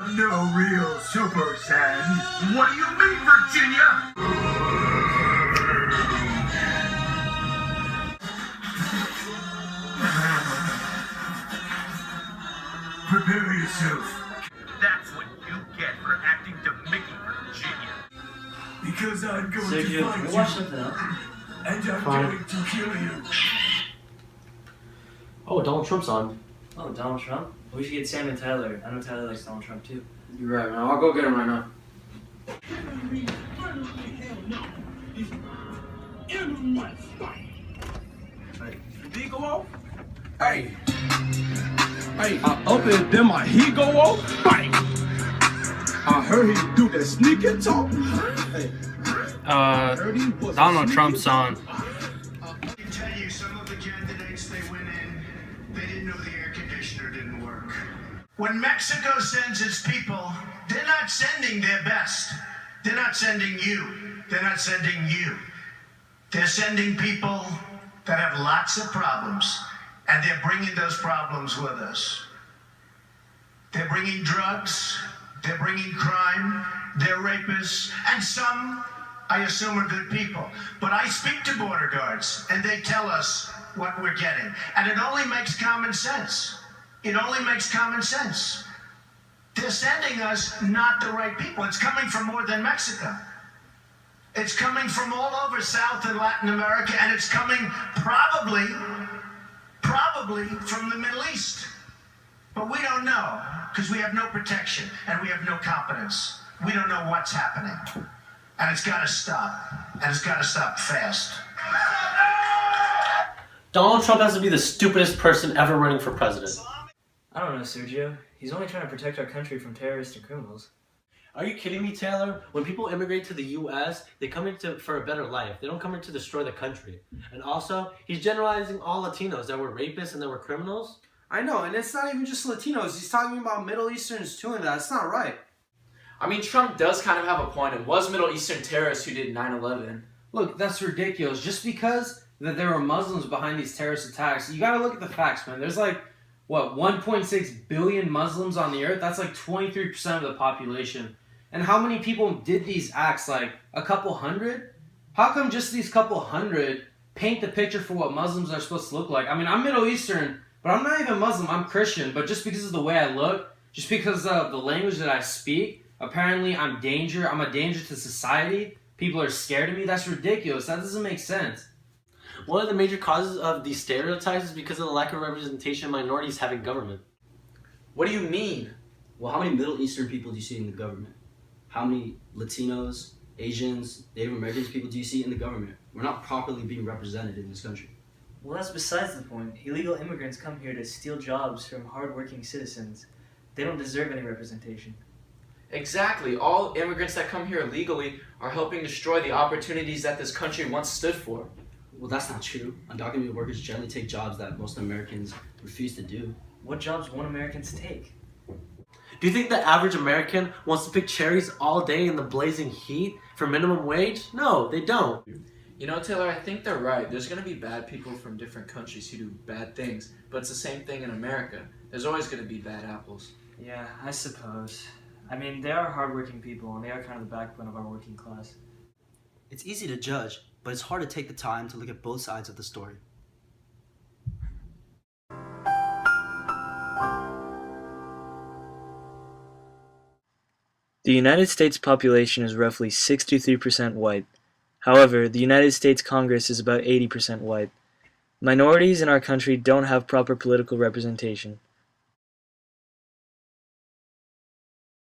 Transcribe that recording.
No real Super Saiyan. What do you mean, Virginia? Prepare yourself. That's what you get for acting to Mickey, Virginia. Because I'm going to find you. Watch something else. And I'm going to kill you. Oh, Donald Trump's on. Oh, Donald Trump? We should get Sam and Tyler. I know Tyler likes Donald Trump too. You're right, man. I'll go get him right now. Did he go off? Hey, I opened then my he go off. Bang. I heard he do that sneaking talk. Hey. Donald Trump's on. I can tell you, some of the candidates, they went in, they didn't know the air conditioner didn't work. When Mexico sends its people, they're not sending their best. They're not sending you. They're not sending you. They're sending people that have lots of problems, and they're bringing those problems with us. They're bringing drugs, they're bringing crime, they're rapists, and some, I assume, are good people. But I speak to border guards, and they tell us what we're getting. And it only makes common sense. It only makes common sense. They're sending us not the right people. It's coming from more than Mexico. It's coming from all over South and Latin America, and it's coming probably from the Middle East. But we don't know, because we have no protection, and we have no competence. We don't know what's happening. And it's got to stop. And it's got to stop fast. Donald Trump has to be the stupidest person ever running for president. I don't know, Sergio. He's only trying to protect our country from terrorists and criminals. Are you kidding me, Taylor? When people immigrate to the U.S., they come into for a better life. They don't come in to destroy the country. And also, he's generalizing all Latinos that were rapists and that were criminals. I know, and it's not even just Latinos. He's talking about Middle Easterns too, and that's not right. I mean, Trump does kind of have a point. It was Middle Eastern terrorists who did 9/11. Look, that's ridiculous. Just because that there were Muslims behind these terrorist attacks, you gotta look at the facts, man. There's like, 1.6 billion Muslims on the earth? That's like 23% of the population. And how many people did these acts? Like, a couple hundred? How come just these couple hundred paint the picture for what Muslims are supposed to look like? I mean, I'm Middle Eastern, but I'm not even Muslim. I'm Christian. But just because of the way I look, just because of the language that I speak, apparently I'm a danger to society. People are scared of me. That's ridiculous. That doesn't make sense. One of the major causes of these stereotypes is because of the lack of representation of minorities having government. What do you mean? Well, how many Middle Eastern people do you see in the government? How many Latinos, Asians, Native Americans people do you see in the government? We're not properly being represented in this country. Well, that's besides the point. Illegal immigrants come here to steal jobs from hardworking citizens. They don't deserve any representation. Exactly. All immigrants that come here illegally are helping destroy the opportunities that this country once stood for. Well, that's not true. Undocumented workers generally take jobs that most Americans refuse to do. What jobs won't Americans take? Do you think the average American wants to pick cherries all day in the blazing heat for minimum wage? No, they don't. You know, Taylor, I think they're right. There's going to be bad people from different countries who do bad things, but it's the same thing in America. There's always going to be bad apples. Yeah, I suppose. I mean, they are hardworking people, and they are kind of the backbone of our working class. It's easy to judge, but it's hard to take the time to look at both sides of the story. The United States population is roughly 63% white. However, the United States Congress is about 80% white. Minorities in our country don't have proper political representation.